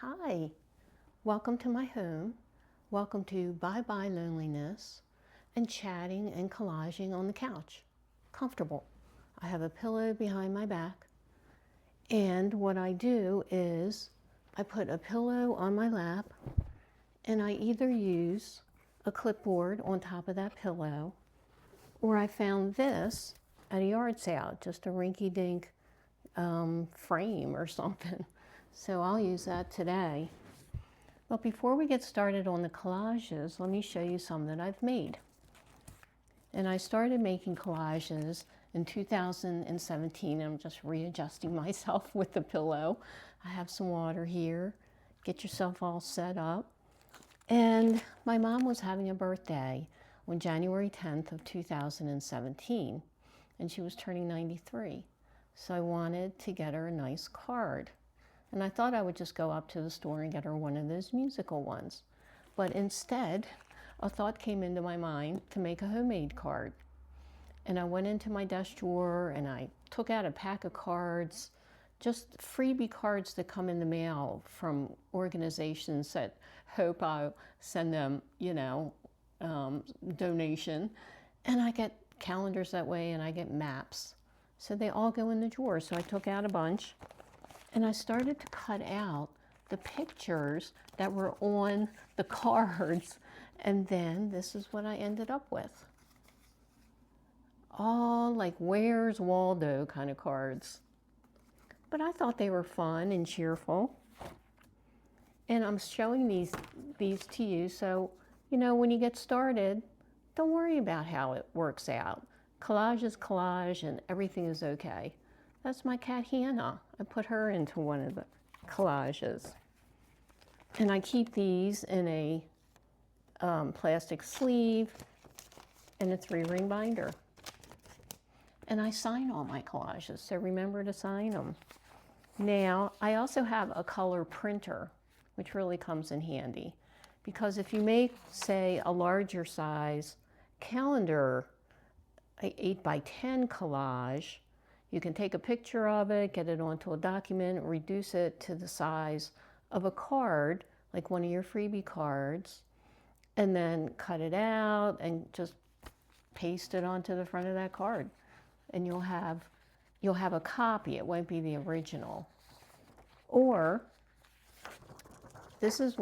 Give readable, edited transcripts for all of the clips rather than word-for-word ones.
Hi, welcome to my home. Welcome to Bye Bye Loneliness and chatting and collaging on the couch. Comfortable. I have a pillow behind my back, and what I do is I put a pillow on my lap and I either use a clipboard on top of that pillow, or I found this at a yard sale, just a rinky-dink frame or something. So I'll use that today. But before we get started on the collages, let me show you some that I've made. And I started making collages in 2017. I'm just readjusting myself with the pillow. I have some water here. Get yourself all set up. And my mom was having a birthday on January 10th of 2017, and she was turning 93. So I wanted to get her a nice card. And I thought I would just go up to the store and get her one of those musical ones. But instead, a thought came into my mind to make a homemade card. And I went into my desk drawer and I took out a pack of cards, just freebie cards that come in the mail from organizations that hope I'll send them, donation. And I get calendars that way, and I get maps. So they all go in the drawer. So I took out a bunch and I started to cut out the pictures that were on the cards. And then this is what I ended up with. All like Where's Waldo kind of cards. But I thought they were fun and cheerful. And I'm showing these to you, so when you get started, don't worry about how it works out. Collage is collage and everything is okay. That's my cat Hannah. I put her into one of the collages. And I keep these in a plastic sleeve and a 3-ring binder. And I sign all my collages, so remember to sign them. Now, I also have a color printer, which really comes in handy. Because if you make, say, a larger size calendar, an 8x10 collage, you can take a picture of it, get it onto a document, reduce it to the size of a card, like one of your freebie cards, and then cut it out and just paste it onto the front of that card. And you'll have a copy. It won't be the original. Or this is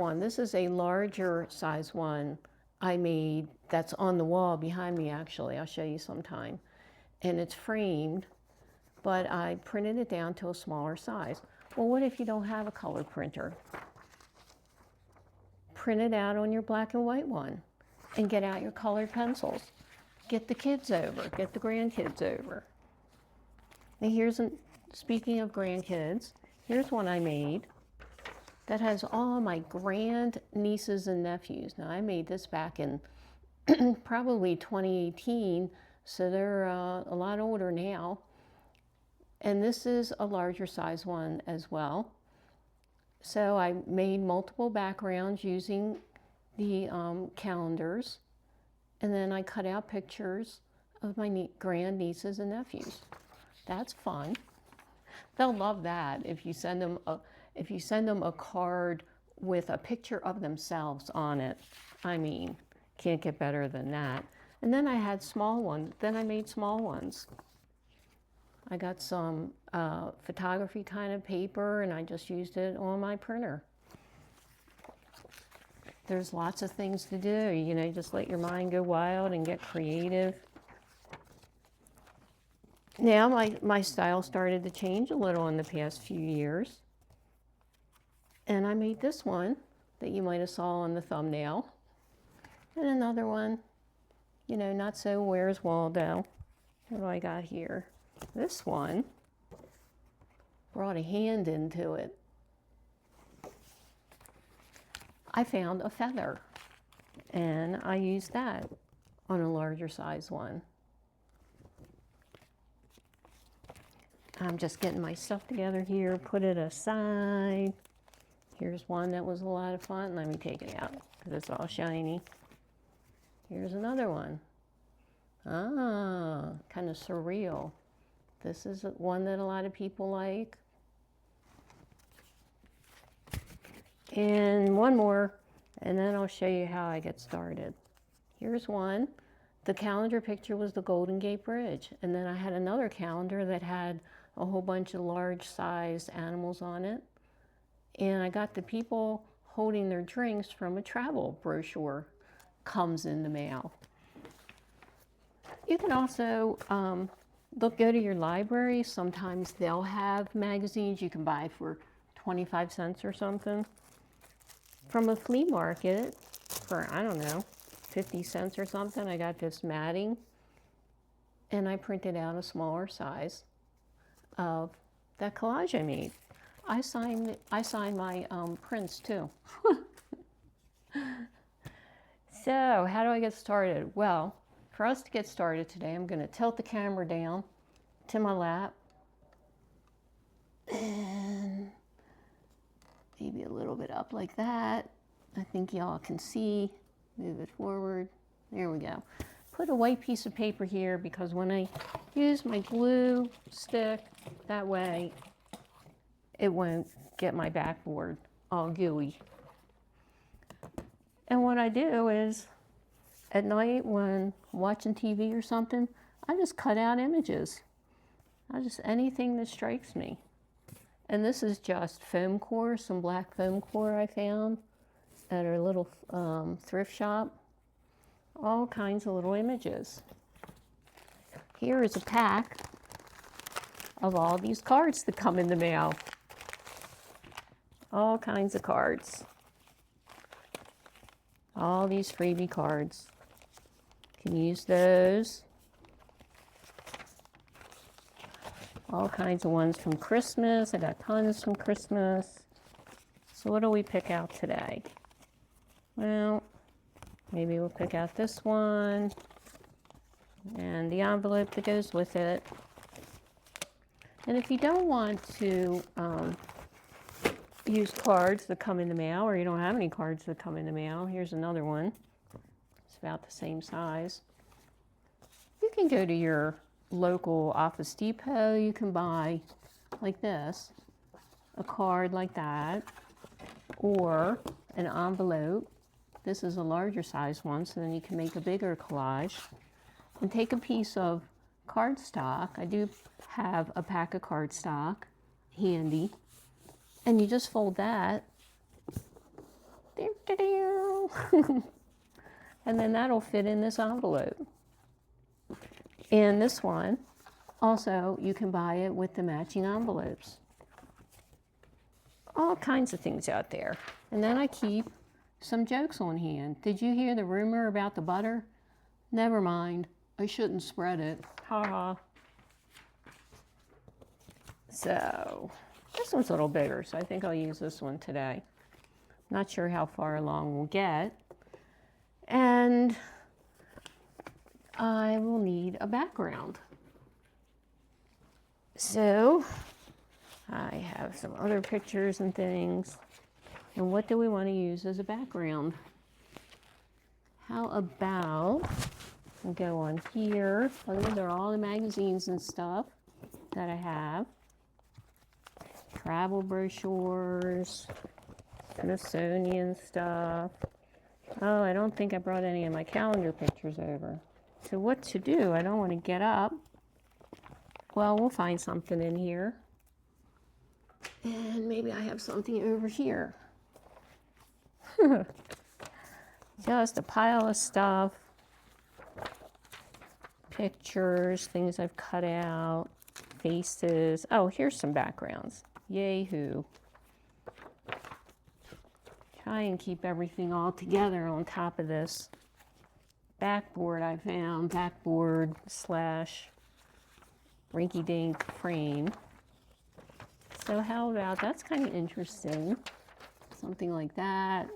a larger size one I made that's on the wall behind me, actually. I'll show you sometime. And it's framed, but I printed it down to a smaller size. Well, what if you don't have a color printer? Print it out on your black and white one and get out your colored pencils. Get the kids over, get the grandkids over. Now speaking of grandkids, here's one I made that has all my grand nieces and nephews. Now I made this back in probably 2018, so they're a lot older now. And this is a larger size one as well. So I made multiple backgrounds using the calendars, and then I cut out pictures of my grand nieces and nephews. That's fun. They'll love that if you send them a card with a picture of themselves on it. I mean, can't get better than that. And then I had small ones. Then I made small ones. I got some photography kind of paper, and I just used it on my printer. There's lots of things to do. Just let your mind go wild and get creative. Now my style started to change a little in the past few years. And I made this one that you might have saw on the thumbnail. And another one, not so Where's Waldo. What do I got here? This one brought a hand into it. I found a feather, and I used that on a larger size one. I'm just getting my stuff together here, put it aside. Here's one that was a lot of fun. Let me take it out because it's all shiny. Here's another one. Kind of surreal. This is one that a lot of people like. And one more, and then I'll show you how I get started. Here's one. The calendar picture was the Golden Gate Bridge. And then I had another calendar that had a whole bunch of large-sized animals on it. And I got the people holding their drinks from a travel brochure. Comes in the mail. You can also go to your library. Sometimes they'll have magazines you can buy for 25 cents or something. From a flea market for, I don't know, 50 cents or something, I got this matting, and I printed out a smaller size of that collage I made. I signed my prints too. So how do I get started? Well, for us to get started today, I'm going to tilt the camera down to my lap and maybe a little bit up like that. I think y'all can see. Move it forward. There we go. Put a white piece of paper here because when I use my glue stick that way, it won't get my backboard all gooey. And what I do is, at night when watching TV or something, I just cut out images. Anything that strikes me. And this is just foam core, some black foam core I found at our little thrift shop. All kinds of little images. Here is a pack of all these cards that come in the mail. All kinds of cards. All these freebie cards. Can use those. All kinds of ones from Christmas. I got tons from Christmas. So what do we pick out today? Well, maybe we'll pick out this one and the envelope that goes with it. And if you don't want to use cards that come in the mail, or you don't have any cards that come in the mail, here's another one. It's about the same size. You can go to your local Office Depot. You can buy, like this, a card like that, or an envelope. This is a larger size one, so then you can make a bigger collage. And take a piece of cardstock. I do have a pack of cardstock handy. And you just fold that. And then that'll fit in this envelope. And this one, also, you can buy it with the matching envelopes. All kinds of things out there. And then I keep some jokes on hand. Did you hear the rumor about the butter? Never mind. I shouldn't spread it. Ha ha. So, this one's a little bigger, so I think I'll use this one today. Not sure how far along we'll get. And I will need a background. So, I have some other pictures and things. And what do we want to use as a background? How about we go on here. Well, these are all the magazines and stuff that I have. Travel brochures, Smithsonian stuff. Oh, I don't think I brought any of my calendar pictures over. So what to do? I don't want to get up. Well, we'll find something in here. And maybe I have something over here. Just a pile of stuff. Pictures, things I've cut out, faces. Oh, here's some backgrounds. Yay-hoo. Try and keep everything all together on top of this backboard I found. Backboard slash rinky-dink frame. So how about, that's kind of interesting. Something like that.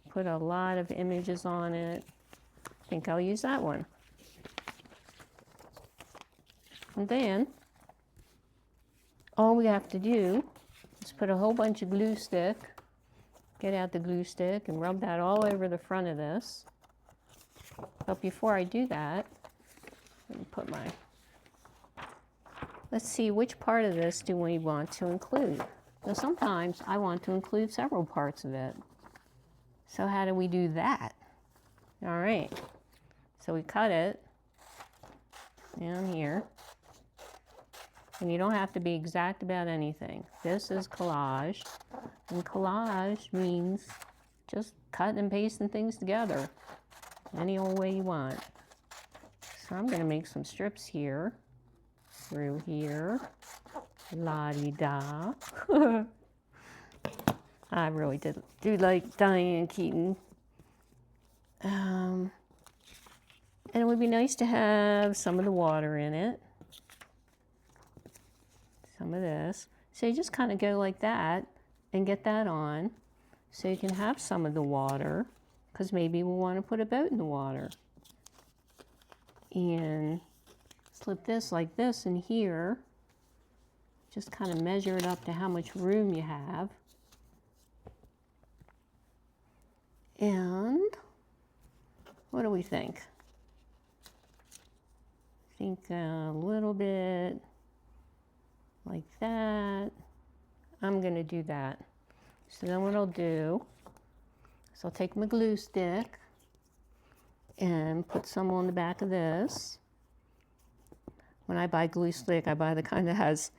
Put a lot of images on it. I think I'll use that one. And then, all we have to do is put a whole bunch of glue stick, get out the glue stick and rub that all over the front of this. But before I do that, let me put my, let's see, which part of this do we want to include? Now sometimes I want to include several parts of it. So how do we do that? All right, so we cut it down here. And you don't have to be exact about anything. This is collage. And collage means just cutting and pasting things together any old way you want. So I'm going to make some strips here, through here, la-di-da. I really do like Diane Keaton. And it would be nice to have some of the water in it. Some of this. So you just kind of go like that and get that on so you can have some of the water, because maybe we'll want to put a boat in the water. And slip this like this in here. Just kind of measure it up to how much room you have. And what do we think? I think a little bit like that. I'm going to do that. So then what I'll do is I'll take my glue stick and put some on the back of this. When I buy glue stick, I buy the kind that has,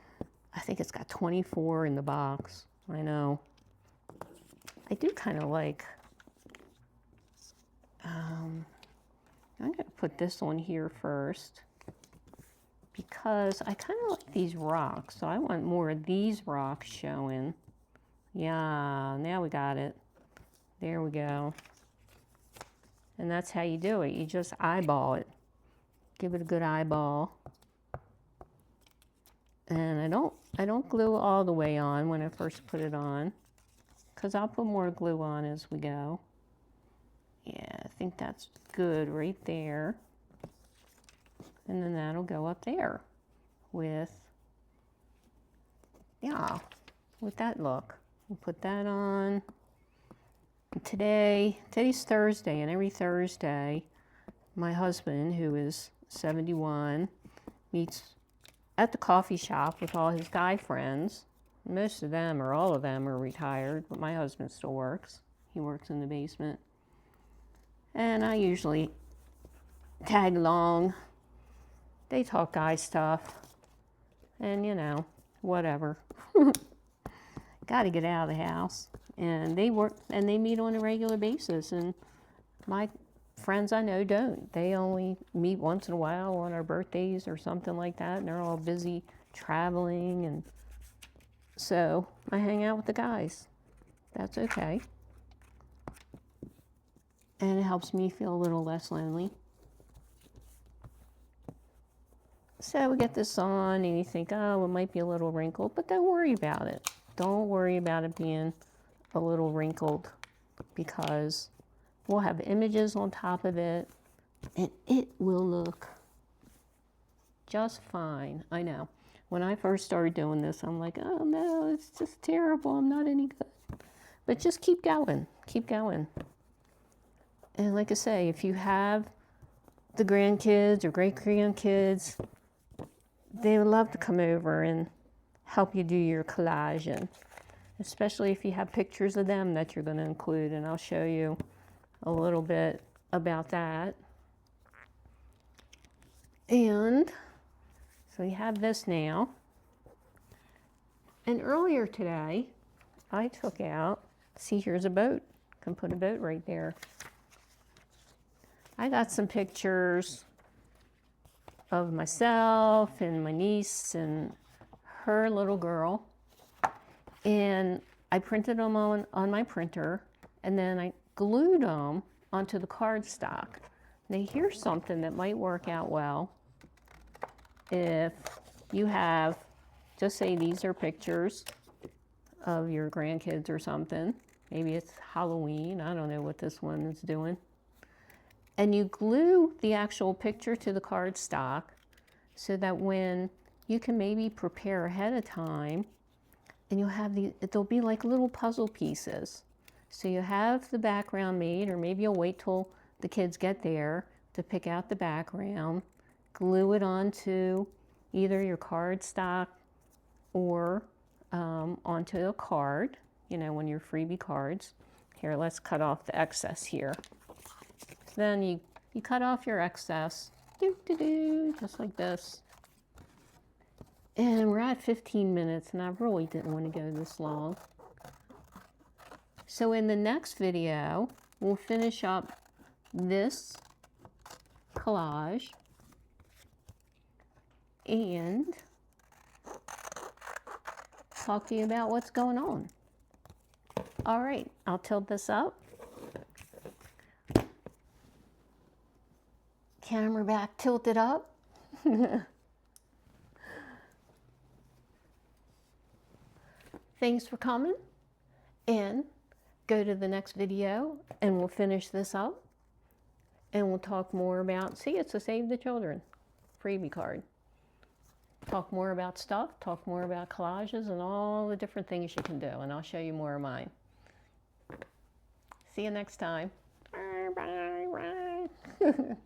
I think it's got 24 in the box. I know. I do kind of like, I'm going to put this on here first, because I kind of like these rocks, so I want more of these rocks showing. Yeah, now we got it. There we go. And that's how you do it. You just eyeball it. Give it a good eyeball. And I don't glue all the way on when I first put it on, because I'll put more glue on as we go. Yeah, I think that's good right there. And then that'll go up there with, yeah, with that look. We'll put that on. And today's Thursday, and every Thursday, my husband, who is 71, meets at the coffee shop with all his guy friends. Most of them, or all of them, are retired, but my husband still works. He works in the basement. And I usually tag along. They talk guy stuff, and you know, whatever. Got to get out of the house. And they work, and they meet on a regular basis, and my friends I know don't. They only meet once in a while on our birthdays or something like that, and they're all busy traveling, and so I hang out with the guys. That's okay. And it helps me feel a little less lonely. So we get this on, and you think, oh, it might be a little wrinkled, but don't worry about it. Don't worry about it being a little wrinkled, because we'll have images on top of it, and it will look just fine. I know. When I first started doing this, I'm like, oh no, it's just terrible. I'm not any good. But just keep going. Keep going. And like I say, if you have the grandkids or great-grandkids, they would love to come over and help you do your collaging, especially if you have pictures of them that you're going to include, and I'll show you a little bit about that. And so we have this now. And earlier today, I took out, see, here's a boat. Can put a boat right there. I got some pictures of myself and my niece and her little girl, and I printed them on my printer, and then I glued them onto the cardstock. Now here's something that might work out well. If you have, just say these are pictures of your grandkids or something, maybe it's Halloween, I don't know what this one is doing, and you glue the actual picture to the cardstock so that when you can maybe prepare ahead of time, and you'll have they'll be like little puzzle pieces. So you have the background made, or maybe you'll wait till the kids get there to pick out the background, glue it onto either your cardstock or onto a card, you know, one of your freebie cards. Here, let's cut off the excess here. Then you cut off your excess, just like this. And we're at 15 minutes, and I really didn't want to go this long. So in the next video, we'll finish up this collage and talk to you about what's going on. All right, I'll tilt this up. Camera back tilted up. Thanks for coming, and go to the next video and we'll finish this up and we'll talk more about, see, it's a Save the Children freebie card. Talk more about stuff, talk more about collages and all the different things you can do, and I'll show you more of mine. See you next time. Bye, bye, bye.